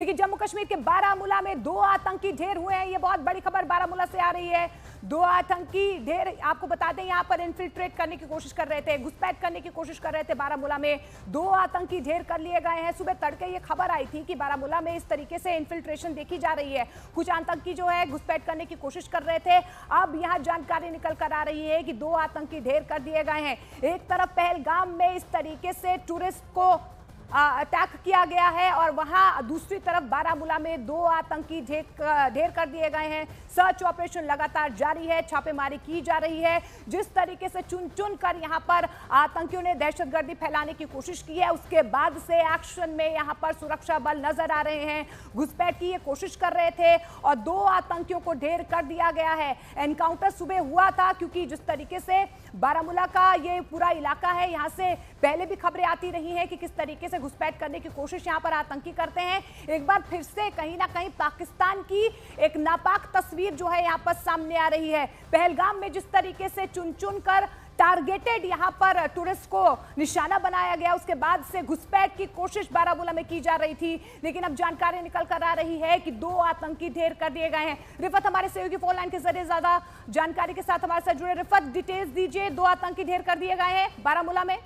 देखिए जम्मू कश्मीर के बारामूला में 2 आतंकी ढेर हुए हैं। ये बहुत बड़ी खबर बारामूला से आ रही है। 2 आतंकी ढेर आपको बता दें यहां पर इन्फिल्ट्रेट करने की कोशिश कर रहे थे, घुसपैठ करने की कोशिश कर रहे थे। बारामूला में 2 आतंकी ढेर कर लिए गए हैं। सुबह तड़के ये खबर आई थी कि बारामूला में इस तरीके से इन्फिल्ट्रेशन देखी जा रही है। कुछ आतंकी जो है घुसपैठ करने की कोशिश कर रहे थे। अब यहां जानकारी निकल कर आ रही है कि 2 आतंकी ढेर कर दिए गए हैं। एक तरफ पहलगाम में इस तरीके से टूरिस्ट को अटैक किया गया है और वहां दूसरी तरफ बारामूला में 2 आतंकी ढेर कर दिए गए हैं। सर्च ऑपरेशन लगातार जारी है, छापेमारी की जा रही है। जिस तरीके से चुन चुन कर यहां पर आतंकियों ने दहशतगर्दी फैलाने की कोशिश की है, उसके बाद से एक्शन में यहां पर सुरक्षा बल नजर आ रहे हैं। घुसपैठ की ये कोशिश कर रहे थे और 2 आतंकियों को ढेर कर दिया गया है। एनकाउंटर सुबह हुआ था क्योंकि जिस तरीके से बारामूला का ये पूरा इलाका है, यहां से पहले भी खबरें आती रही हैं कि किस तरीके से घुसपैठ करने की कोशिश यहां पर आतंकी करते हैं। एक बार फिर से कहीं ना कहीं पाकिस्तान की एक नापाक तस्वीर जो है यहां पर सामने आ रही है। पहलगाम में जिस तरीके से चुन चुन कर टारगेटेड यहां पर टूरिस्ट को निशाना बनाया गया, उसके बाद से घुसपैठ की कोशिश बारामूला में की जा रही थी। लेकिन अब जानकारी निकल कर आ रही है कि 2 आतंकी ढेर कर दिए गए हैं। रिफत हमारे सहयोगी फोन लाइन के जरिए ज्यादा जानकारी के साथ हमारे साथ जुड़े। रिफत, डिटेल्स दीजिए, 2 आतंकी ढेर कर दिए गए हैं बारामूला में।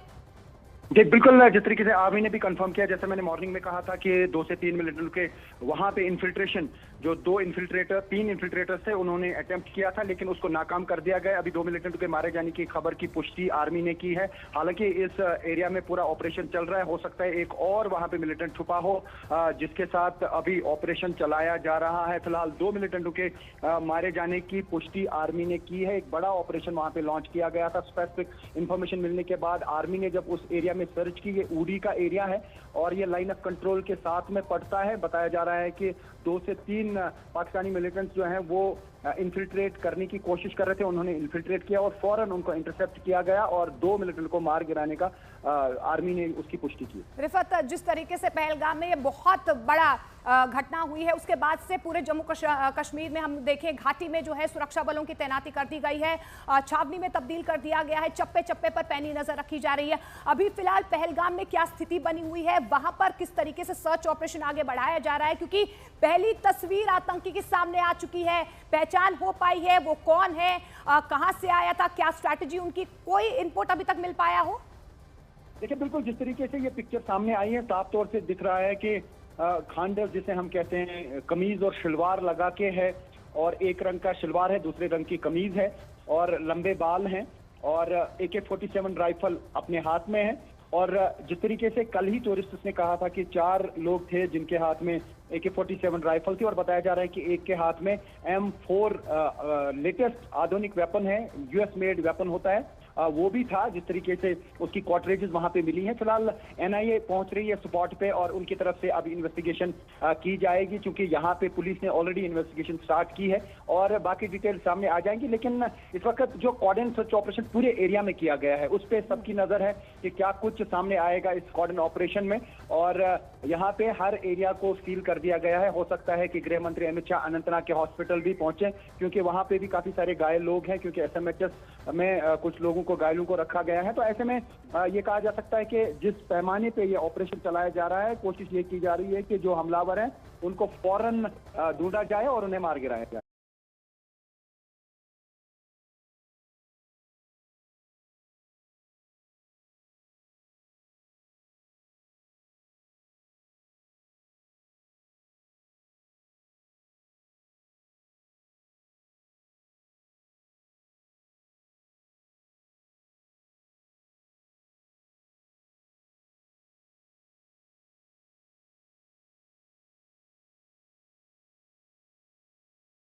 जी बिल्कुल, जिस तरीके से आर्मी ने भी कंफर्म किया, जैसे मैंने मॉर्निंग में कहा था कि 2 से 3 मिलिटेंट के वहां पे इन्फिल्ट्रेशन, जो 3 इन्फिल्ट्रेटर्स थे, उन्होंने अटेम्प्ट किया था लेकिन उसको नाकाम कर दिया गया। अभी 2 मिलिटेंट के मारे जाने की खबर की पुष्टि आर्मी ने की है। हालांकि इस एरिया में पूरा ऑपरेशन चल रहा है, हो सकता है एक और वहां पे मिलिटेंट छुपा हो जिसके साथ अभी ऑपरेशन चलाया जा रहा है। फिलहाल 2 मिलिटेंटों के मारे जाने की पुष्टि आर्मी ने की है। एक बड़ा ऑपरेशन वहां पे लॉन्च किया गया था। स्पेसिफिक इंफॉर्मेशन मिलने के बाद आर्मी ने जब उस एरिया में सर्च की, ये उड़ी का एरिया है और ये लाइन ऑफ कंट्रोल के साथ में पड़ता है। बताया जा रहा है कि 2 से 3 पाकिस्तानी मिलिटेंट्स जो हैं वो इन्फिल्ट्रेट करने की कोशिश कर रहे थे। उन्होंने इन्फिल्ट्रेट किया और फौरन उनको इंटरसेप्ट किया गया और 2 मिलिटेंट को मार गिराने का आर्मी ने उसकी पुष्टि की। रिफत, जिस तरीके से पहलगाम में ये बहुत बड़ा घटना हुई है, उसके बाद से पूरे जम्मू कश्मीर में हम देखें घाटी में जो है सुरक्षा बलों की तैनाती कर दी गई है, छावनी में तब्दील कर दिया गया है, चप्पे चप्पे पर पैनी नजर रखी जा रही है। अभी फिलहाल पहलगाम में क्या स्थिति बनी हुई है, वहां पर किस तरीके से सर्च ऑपरेशन आगे बढ़ाया जा रहा है, क्योंकि पहली तस्वीर आतंकी के सामने आ चुकी है, पहचान हो पाई है, वो कौन है, कहां से आया था, क्या स्ट्रैटेजी उनकी, कोई इनपुट अभी तक मिल पाया हो? देखिए बिल्कुल, जिस तरीके से ये पिक्चर सामने आई है, साफ तौर से दिख रहा है कि खांडर जिसे हम कहते हैं, कमीज और शलवार लगा के है और एक रंग का शलवार है, दूसरे रंग की कमीज है और लंबे बाल हैं और AK-47 राइफल अपने हाथ में है। और जिस तरीके से कल ही टूरिस्ट ने कहा था कि 4 लोग थे जिनके हाथ में AK-47 राइफल थी और बताया जा रहा है कि एक के हाथ में M4 लेटेस्ट आधुनिक वेपन है, US मेड वेपन होता है, वो भी था। जिस तरीके से उसकी क्वार्टरेजेस वहां पे मिली हैं। फिलहाल NIA पहुंच रही है स्पॉट पे और उनकी तरफ से अब इन्वेस्टिगेशन की जाएगी, क्योंकि यहाँ पे पुलिस ने ऑलरेडी इन्वेस्टिगेशन स्टार्ट की है और बाकी डिटेल सामने आ जाएंगी। लेकिन इस वक्त जो कॉर्डन सर्च ऑपरेशन पूरे एरिया में किया गया है, उस पर सबकी नजर है कि क्या कुछ सामने आएगा इस कॉर्डन ऑपरेशन में। और यहाँ पे हर एरिया को सील कर दिया गया है। हो सकता है कि गृह मंत्री अमित शाह अनंतनाग के हॉस्पिटल भी पहुंचे, क्योंकि वहां पे भी काफी सारे घायल लोग हैं, क्योंकि SMHS में कुछ लोगों को घायलों को रखा गया है। तो ऐसे में ये कहा जा सकता है कि जिस पैमाने पे ये ऑपरेशन चलाया जा रहा है, कोशिश ये की जा रही है कि जो हमलावर हैं उनको फौरन ढूंढा जाए और उन्हें मार गिराया जाए।